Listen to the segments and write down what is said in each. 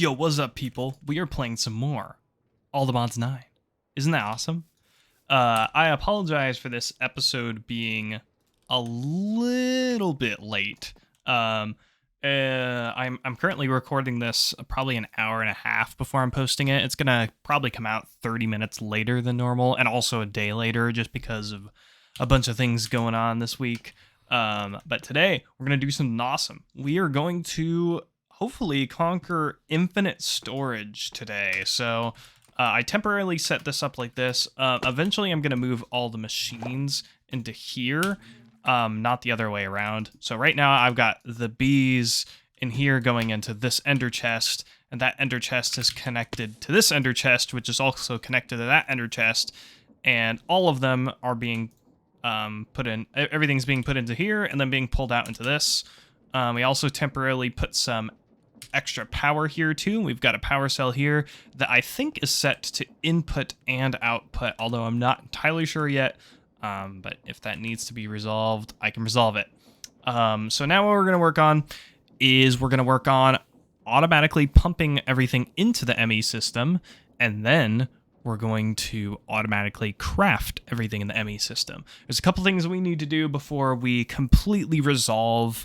Yo, what's up, people? We are playing some more All the Mods 9. Isn't that awesome? I apologize for this episode being a little bit late. I'm currently recording this probably an hour and a half before I'm posting it. It's gonna probably come out 30 minutes later than normal, and also a day later, just because of a bunch of things going on this week. But today we're gonna do something awesome. We are going to hopefully conquer infinite storage today. So I temporarily set this up like this. Eventually I'm going to move all the machines into here, not the other way around. So right now I've got the bees in here going into this ender chest, and that ender chest is connected to this ender chest, which is also connected to that ender chest, and all of them are being everything's being put into here and then being pulled out into this. We also temporarily put some extra power here too. We've got a power cell here that I think is set to input and output, although I'm not entirely sure yet. But if that needs to be resolved, I can resolve it. So now what we're going to work on is we're going to work on automatically pumping everything into the ME system, and then we're going to automatically craft everything in the ME system. There's a couple things we need to do before we completely resolve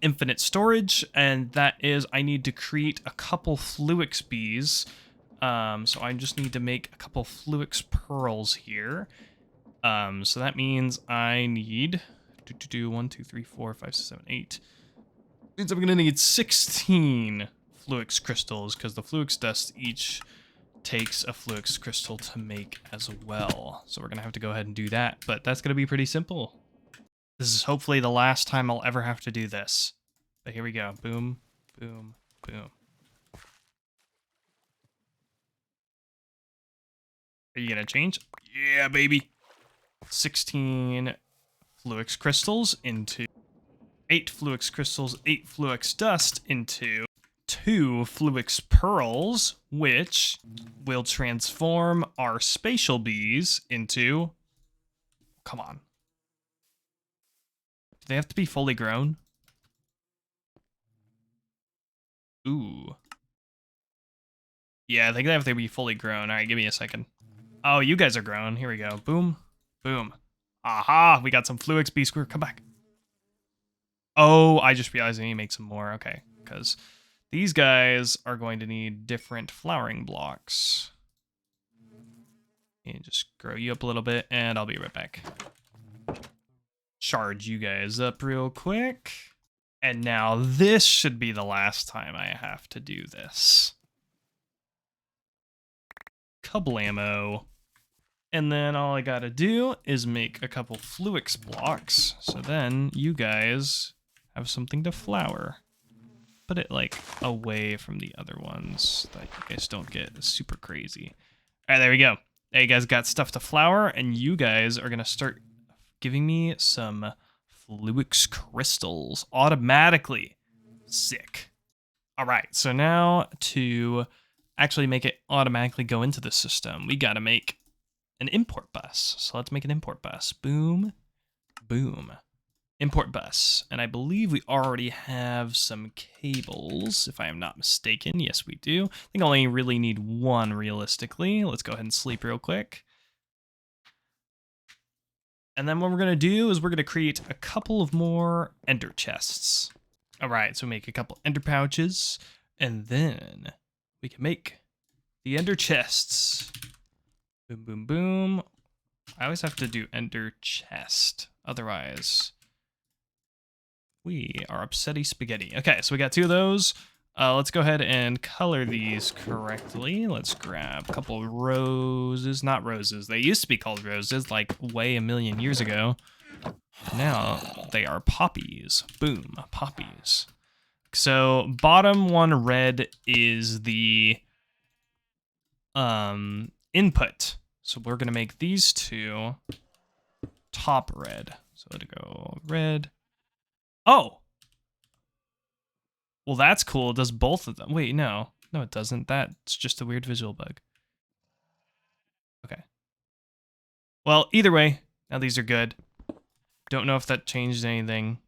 infinite storage, and that is I need to create a couple Fluix bees. So I just need to make a couple Fluix pearls here. So that means I need to do 1, 2, 3, 4, 5, 6, 7, 8. Means I'm gonna need 16 Fluix crystals, because the Fluix dust each takes a Fluix crystal to make as well. So we're gonna have to go ahead and do that, but that's gonna be pretty simple. This is hopefully the last time I'll ever have to do this. But here we go. Boom, boom, boom. Are you gonna change? Yeah, baby. 16 Fluix crystals into 8 Fluix crystals, 8 Fluix dust into 2 Fluix pearls, which will transform our spatial bees into... Come on. Do they have to be fully grown? Ooh. Yeah, I think they have to be fully grown. All right, give me a second. Oh, you guys are grown. Here we go. Boom. Boom. Aha! We got some Fluix bee square. Come back. Oh, I just realized I need to make some more. Okay, because these guys are going to need different flowering blocks. And just grow you up a little bit, and I'll be right back. Charge you guys up real quick. And now this should be the last time I have to do this. Kablamo. And then all I gotta do is make a couple Fluix blocks, so then you guys have something to flower. Put it like away from the other ones, so that you guys don't get super crazy. All right, there we go. Now you guys got stuff to flower, and you guys are gonna start giving me some Fluix crystals automatically. Sick. All right, so now to actually make it automatically go into the system, we gotta make an import bus. So let's make an import bus. Boom, boom. Import bus. And I believe we already have some cables, if I am not mistaken. Yes, we do. I think I only really need one realistically. Let's go ahead and sleep real quick. And then what we're going to do is we're going to create a couple of more ender chests. All right, so make a couple ender pouches, and then we can make the ender chests. Boom, boom, boom. I always have to do ender chest. Otherwise, we are upsetty spaghetti. Okay, so we got 2 of those. Let's go ahead and color these correctly. Let's grab a couple of roses. Not roses. They used to be called roses like way a million years ago. Now they are poppies. Boom, poppies. So bottom one red is the input. So we're gonna make these 2 top red. So let it go red. Oh! Well, that's cool. It does both of them. Wait, no. No, it doesn't. That's just a weird visual bug. Okay. Well, either way, now these are good. Don't know if that changed anything.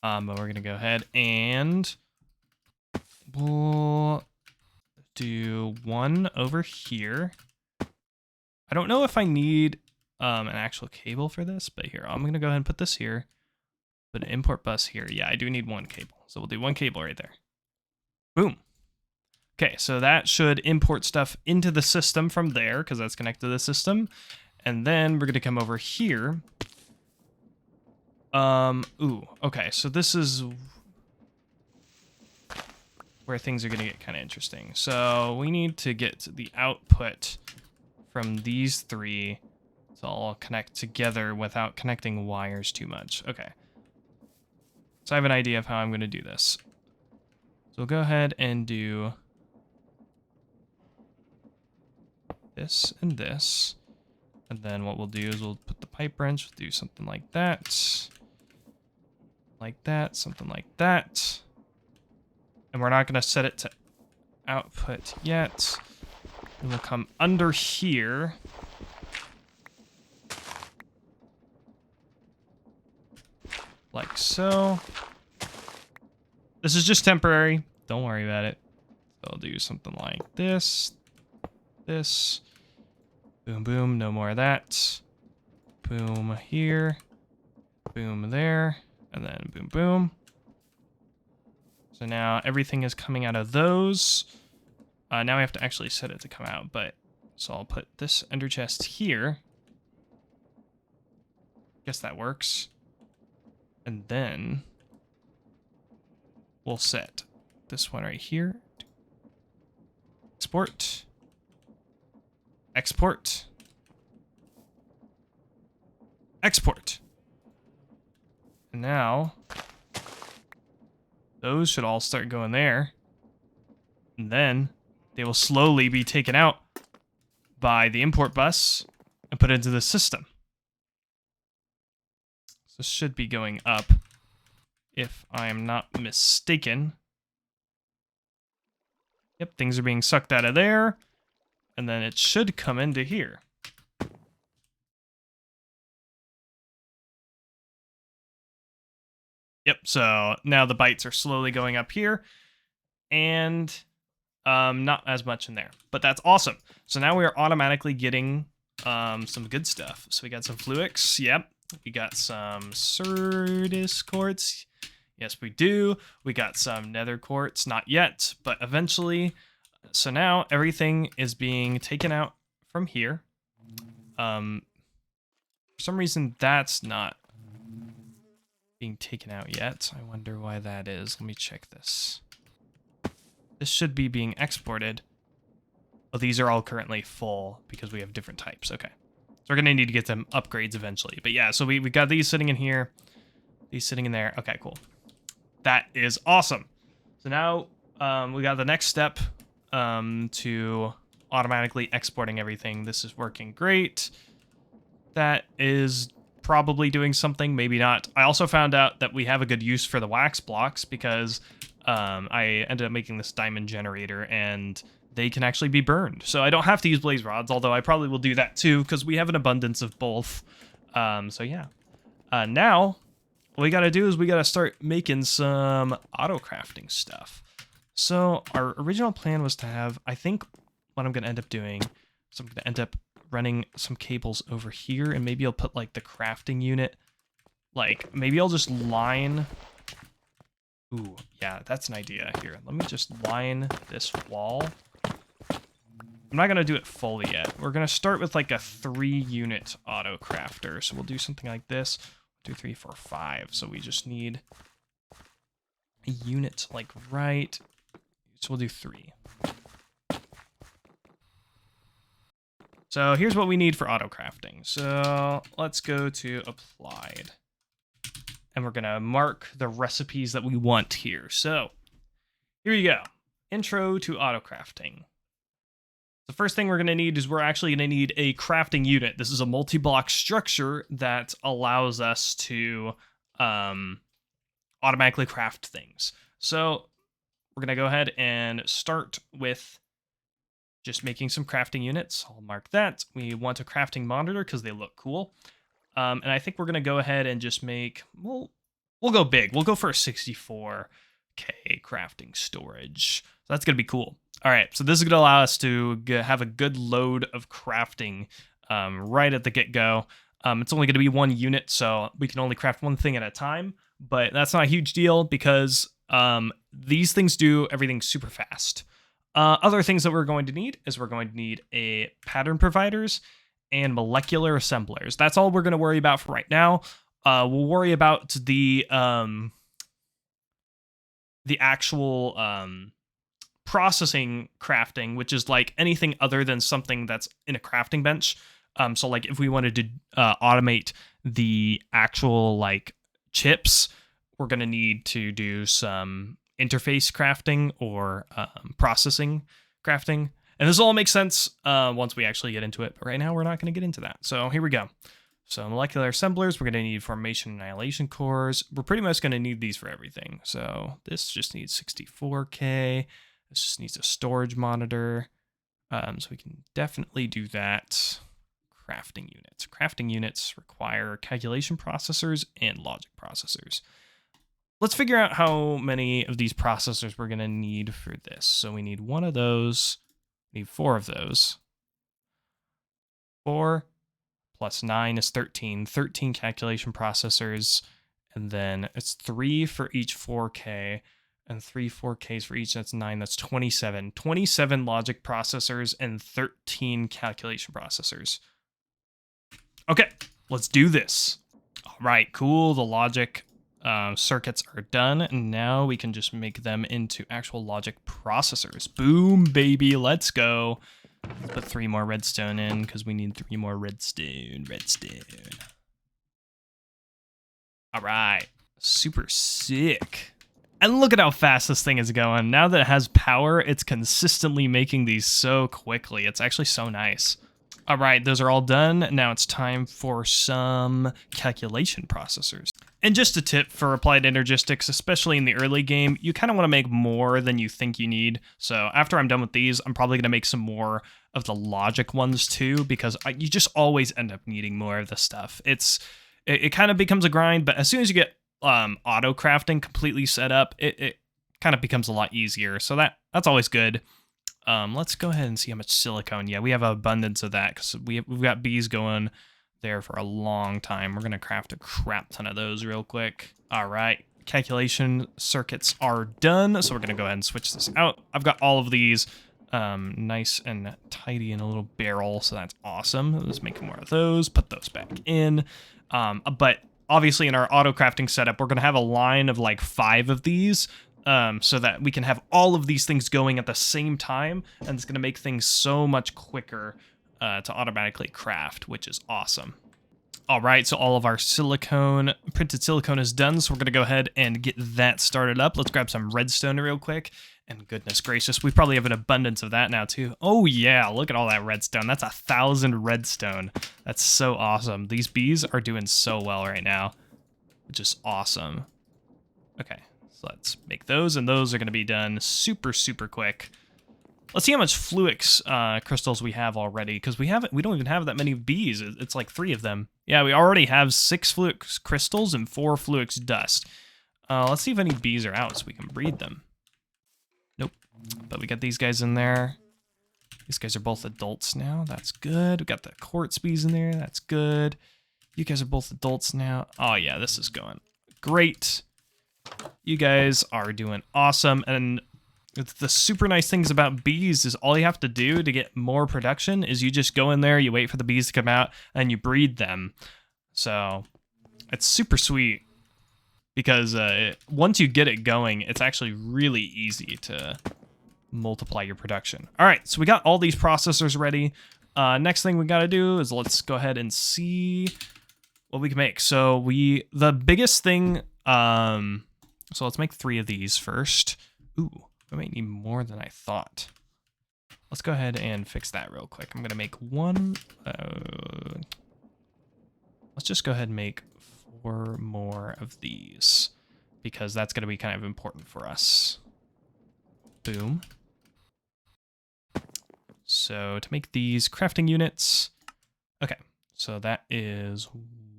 But we're gonna go ahead and we'll do one over here. I don't know if I need an actual cable for this, but here, I'm gonna go ahead and put this here. Put an import bus here. Yeah, I do need one cable. So we'll do one cable right there. Boom. Okay, so that should import stuff into the system from there because that's connected to the system. And then we're gonna come over here. Okay, so this is where things are gonna get kind of interesting. So we need to get the output from these three to all connect together without connecting wires too much. Okay. So I have an idea of how I'm gonna do this. So we'll go ahead and do this and this. And then what we'll do is we'll put the pipe wrench, we'll do something like that. Like that, something like that. And we're not gonna set it to output yet. And we'll come under here. Like so. This is just temporary. Don't worry about it. So I'll do something like this. This. Boom, boom. No more of that. Boom here. Boom there. And then boom, boom. So now everything is coming out of those. Now I have to actually set it to come out, but so I'll put this ender chest here. Guess that works. And then we'll set this one right here. Export. Export. Export. And now those should all start going there. And then they will slowly be taken out by the import bus and put into the system. So this should be going up, if I am not mistaken. Yep, things are being sucked out of there. And then it should come into here. Yep, so now the bytes are slowly going up here. And not as much in there. But that's awesome. So now we are automatically getting some good stuff. So we got some Fluix. Yep. We got some Certus quartz. Yes, we do. We got some Nether quartz. Not yet, but eventually. So now everything is being taken out from here. For some reason, that's not being taken out yet. I wonder why that is. Let me check this. This should be being exported. Oh, these are all currently full because we have different types. Okay. So we're going to need to get some upgrades eventually. But yeah, so we got these sitting in here. These sitting in there. Okay, cool. That is awesome. So now we got the next step to automatically exporting everything. This is working great. That is probably doing something, maybe not. I also found out that we have a good use for the wax blocks because I ended up making this diamond generator and they can actually be burned. So I don't have to use blaze rods, although I probably will do that too because we have an abundance of both. So yeah. Now, what we got to do is we got to start making some auto crafting stuff. So our original plan was to have, I think what I'm going to end up doing is I'm going to end up running some cables over here and maybe I'll put like the crafting unit, like maybe I'll just line. Ooh, yeah, that's an idea here. Let me just line this wall. I'm not going to do it fully yet. We're going to start with like a 3-unit auto crafter. So we'll do something like this. 2, 3, 4, 5. So we just need a unit like right. So we'll do 3. So here's what we need for auto crafting. So let's go to applied. And we're going to mark the recipes that we want here. So here you go. Intro to auto crafting. The first thing we're going to need is we're actually going to need a crafting unit. This is a multi-block structure that allows us to automatically craft things. So we're going to go ahead and start with just making some crafting units. I'll mark that. We want a crafting monitor because they look cool. And I think we're going to go ahead and just make, we'll go big. We'll go for a 64 Okay, crafting storage. So that's going to be cool. All right, so this is going to allow us to have a good load of crafting right at the get-go. It's only going to be 1 unit, so we can only craft 1 thing at a time, but that's not a huge deal because these things do everything super fast. Other things that we're going to need is we're going to need a pattern providers and molecular assemblers. That's all we're going to worry about for right now. We'll worry about the actual processing crafting, which is like anything other than something that's in a crafting bench. So like if we wanted to automate the actual like chips, we're going to need to do some interface crafting or processing crafting. And this will all make sense once we actually get into it. But right now, we're not going to get into that. So here we go. So molecular assemblers, we're going to need formation annihilation cores. We're pretty much going to need these for everything. So this just needs 64K. This just needs a storage monitor. So we can definitely do that. Crafting units. Crafting units require calculation processors and logic processors. Let's figure out how many of these processors we're going to need for this. So we need 1 of those. We need 4 of those. 4 plus 9 is 13. 13 calculation processors. And then it's 3 for each 4K. And 3 4Ks for each. That's 9. That's 27. 27 logic processors and 13 calculation processors. Okay, let's do this. All right, cool. The logic circuits are done, and now we can just make them into actual logic processors. Boom, baby, let's go. Let's put 3 more redstone in because we need 3 more redstone. All right, super sick. And look at how fast this thing is going. Now that it has power, it's consistently making these so quickly. It's actually so nice. All right, those are all done. Now it's time for some calculation processors. And just a tip for applied energistics, especially in the early game, you kind of want to make more than you think you need. So after I'm done with these, I'm probably going to make some more of the logic ones too, because you just always end up needing more of the stuff. It kind of becomes a grind, but as soon as you get auto crafting completely set up, it kind of becomes a lot easier. So that's always good. Let's go ahead and see how much silicone. Yeah, we have an abundance of that because we've got bees going there for a long time. We're going to craft a crap ton of those real quick. All right, calculation circuits are done, so we're going to go ahead and switch this out. I've got all of these nice and tidy in a little barrel, so that's awesome. Let's make more of those, put those back in. But obviously in our auto crafting setup, we're going to have a line of like 5 of these, so that we can have all of these things going at the same time, and it's going to make things so much quicker to automatically craft, which is awesome. All right, so all of our printed silicone is done, so we're going to go ahead and get that started up. Let's grab some redstone real quick, and goodness gracious, we probably have an abundance of that now too. Oh yeah, look at all that redstone. That's 1,000 redstone. That's so awesome. These bees are doing so well right now, which is awesome. Okay. Let's make those, and those are going to be done super, super quick. Let's see how much Fluix crystals we have already, because we don't even have that many bees. It's like 3 of them. Yeah, we already have 6 Fluix crystals and 4 Fluix dust. Let's see if any bees are out so we can breed them. Nope. But we got these guys in there. These guys are both adults now. That's good. We got the quartz bees in there. That's good. You guys are both adults now. Oh yeah, this is going great. You guys are doing awesome, and the super nice things about bees is all you have to do to get more production is you just go in there, you wait for the bees to come out, and you breed them. So it's super sweet because once you get it going, it's actually really easy to multiply your production. All right, so we got all these processors ready. Next thing we got to do is let's go ahead and see what we can make. So the biggest thing, so let's make 3 of these first. Ooh, we might need more than I thought. Let's go ahead and fix that real quick. I'm gonna make 1. Let's just go ahead and make 4 more of these because that's gonna be kind of important for us. Boom. So to make these crafting units, okay. So that is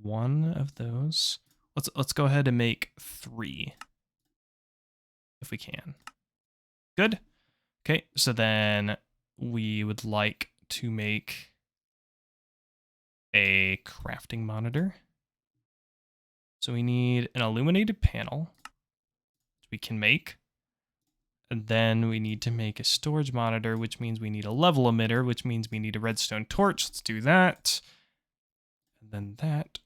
1 of those. Let's go ahead and make 3. if we can. Good. Okay, so then we would like to make a crafting monitor. So we need an illuminated panel we can make. And then we need to make a storage monitor, which means we need a level emitter, which means we need a redstone torch. Let's do that. And then that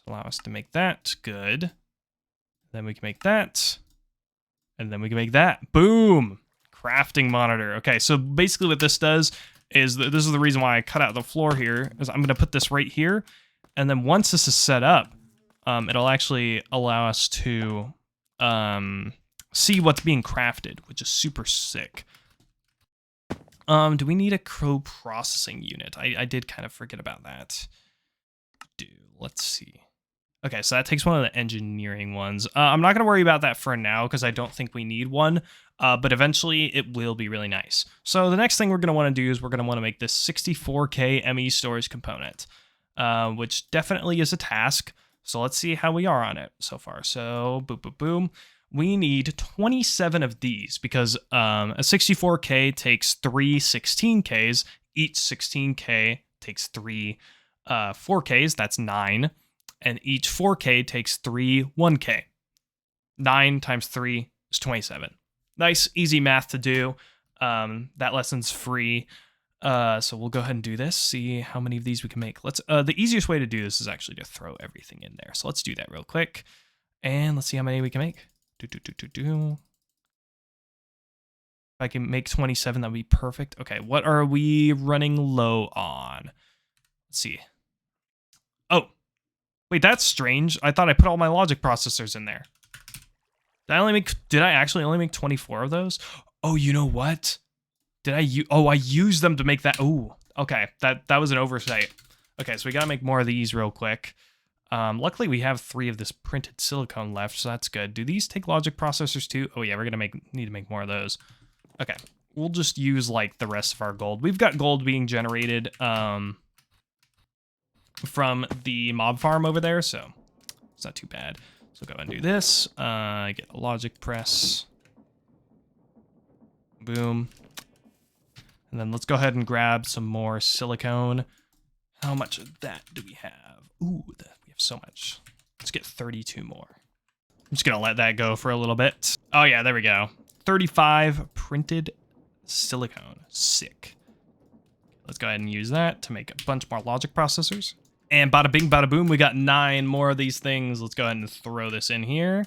allow us to make that. Good. Then we can make that. And then we can make that. Boom! Crafting monitor. Okay, so basically what this does is, this is the reason why I cut out the floor here, is I'm going to put this right here. And then once this is set up, it'll actually allow us to see what's being crafted, which is super sick. Do we need a co-processing unit? I did kind of forget about that. Let's see. Okay, so that takes one of the engineering ones. I'm not going to worry about that for now because I don't think we need one, but eventually it will be really nice. So the next thing we're going to want to do is we're going to want to make this 64K ME storage component, which definitely is a task. So let's see how we are on it so far. So boom, boom, boom. We need 27 of these because a 64K takes 3 16Ks. Each 16K takes 3 4Ks. That's 9. And each 4K takes 3 1K. 9 times 3 is 27. Nice, easy math to do. That lesson's free. So we'll go ahead and do this, see how many of these we can make. Let's. The easiest way to do this is actually to throw everything in there. So let's do that real quick. And let's see how many we can make. If I can make 27, that would be perfect. Okay, what are we running low on? Let's see. Oh, wait, that's strange. I thought I put all my logic processors in there. Did I actually only make 24 of those? Oh, you know what? I used them to make that. Oh, okay. That was an oversight. Okay, so we gotta make more of these real quick. Luckily we have 3 of this printed silicone left, so that's good. Do these take logic processors too? Oh yeah, we're gonna need to make more of those. Okay, we'll just use like the rest of our gold. We've got gold being generated from the mob farm over there, so it's not too bad. So go and do this. Get a logic press. Boom. And then let's go ahead and grab some more silicone. How much of that do we have? Ooh, we have so much. Let's get 32 more. I'm just gonna let that go for a little bit. Oh yeah, there we go. 35 printed silicone. Sick. Let's go ahead and use that to make a bunch more logic processors. And bada bing, bada boom, we got 9 more of these things. Let's go ahead and throw this in here.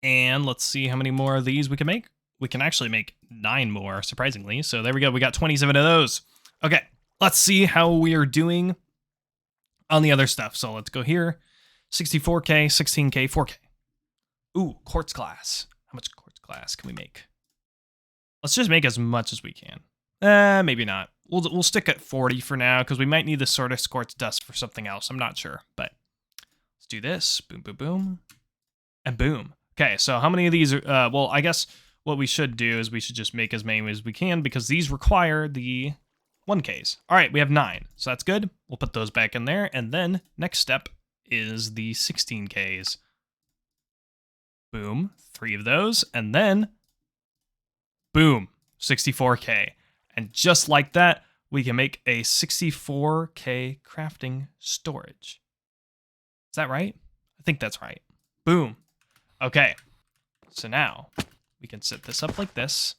And let's see how many more of these we can make. We can actually make 9 more, surprisingly. So there we go. We got 27 of those. Okay, let's see how we are doing on the other stuff. So let's go here. 64K, 16K, 4K. Ooh, quartz glass. How much quartz glass can we make? Let's just make as much as we can. Maybe not. We'll stick at 40 for now because we might need the sort of quartz dust for something else. I'm not sure, but let's do this. Boom, boom, boom, and boom. Okay, so how many of these are, well, I guess what we should do is we should just make as many as we can because these require the 1Ks. All right, we have 9, so that's good. We'll put those back in there, and then next step is the 16Ks. Boom, 3 of those, and then boom, 64K. And just like that, we can make a 64K crafting storage. Is that right? I think that's right. Boom. Okay, so now we can set this up like this,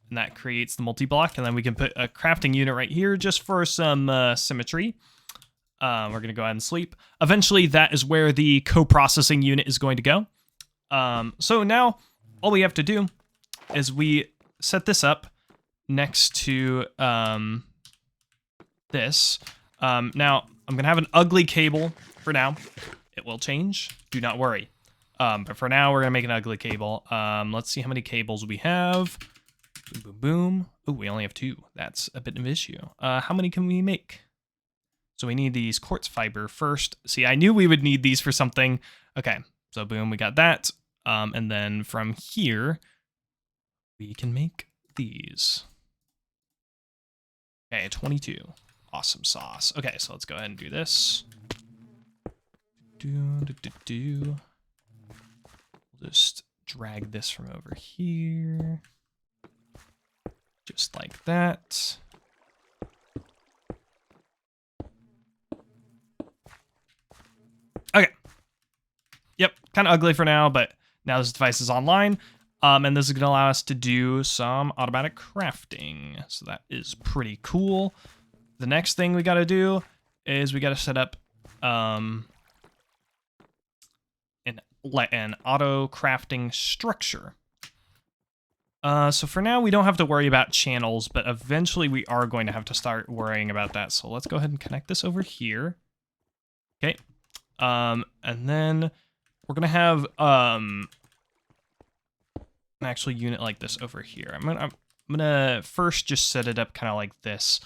and that creates the multi-block, and then we can put a crafting unit right here just for some symmetry. We're going to go ahead and sleep. Eventually, that is where the co-processing unit is going to go. So now, all we have to do is we set this up next to this. Now, I'm going to have an ugly cable for now. It will change. Do not worry. But for now, we're going to make an ugly cable. Let's see how many cables we have. Boom, boom, boom. Oh, we only have 2. That's a bit of an issue. How many can we make? So we need these quartz fiber first. See, I knew we would need these for something. Okay, so boom, we got that. And then from here, we can make these. Okay, 22. Awesome sauce. Okay, so let's go ahead and do this. Just drag this from over here. Just like that. Okay. Yep, kind of ugly for now, but now this device is online. And this is going to allow us to do some automatic crafting. So that is pretty cool. The next thing we got to do is we got to set up an auto crafting structure. So for now, we don't have to worry about channels, but eventually we are going to have to start worrying about that. So let's go ahead and connect this over here. Okay. And then we're going to have an actual unit like this over here. I'm gonna first just set it up kind of like this.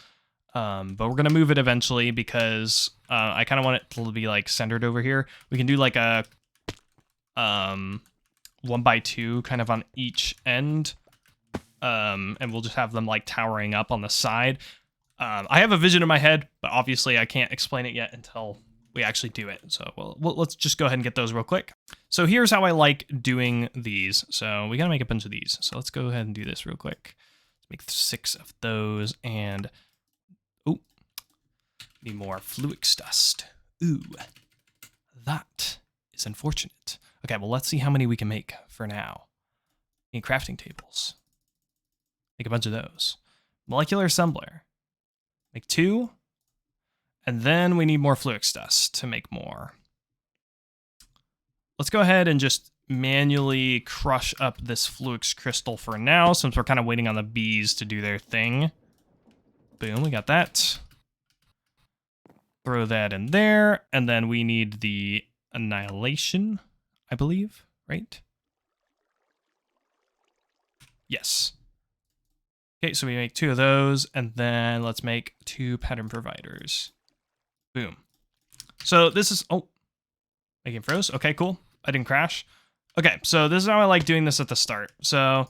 But we're gonna move it eventually because I kind of want it to be like centered over here. We can do like a 1x2 kind of on each end. And we'll just have them like towering up on the side. I have a vision in my head, but obviously I can't explain it yet until we actually do it. So let's just go ahead and get those real quick. So here's how I like doing these. So we gotta make a bunch of these. So let's go ahead and do this real quick. Let's make 6 of those and need more Fluix dust. Ooh, that is unfortunate. Okay, well let's see how many we can make for now. Need crafting tables. Make a bunch of those. Molecular assembler. Make 2. And then we need more Fluix dust to make more. Let's go ahead and just manually crush up this Fluix crystal for now, since we're kind of waiting on the bees to do their thing. Boom, we got that. Throw that in there, and then we need the annihilation, I believe, right? Yes. Okay, so we make 2 of those, and then let's make 2 pattern providers. Boom. So this is, oh, my game froze. Okay, cool. I didn't crash. Okay, so this is how I like doing this at the start. So,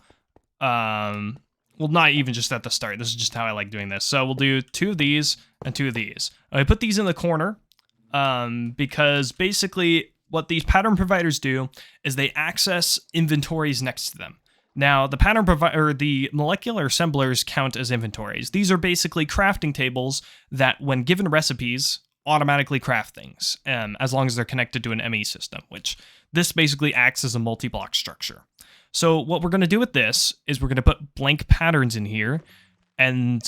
well, not even just at the start. This is just how I like doing this. So we'll do 2 of these and 2 of these. I put these in the corner because basically what these pattern providers do is they access inventories next to them. Now, the pattern provider, the molecular assemblers count as inventories. These are basically crafting tables that, when given recipes, automatically craft things, as long as they're connected to an ME system, which this basically acts as a multi-block structure. So what we're going to do with this is we're going to put blank patterns in here, and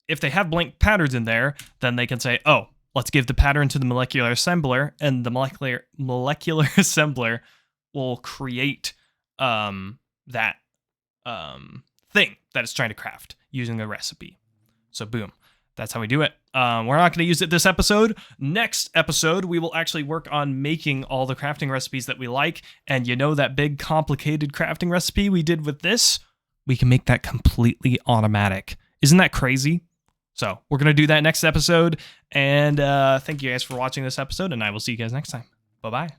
if they have blank patterns in there, then they can say, oh, let's give the pattern to the molecular assembler, and the molecular assembler will create that thing that it's trying to craft using the recipe. So boom, that's how we do it. We're not going to use it this episode. Next episode, we will actually work on making all the crafting recipes that we like. And you know that big complicated crafting recipe we did with this? We can make that completely automatic. Isn't that crazy? So we're going to do that next episode. And thank you guys for watching this episode, and I will see you guys next time. Bye-bye.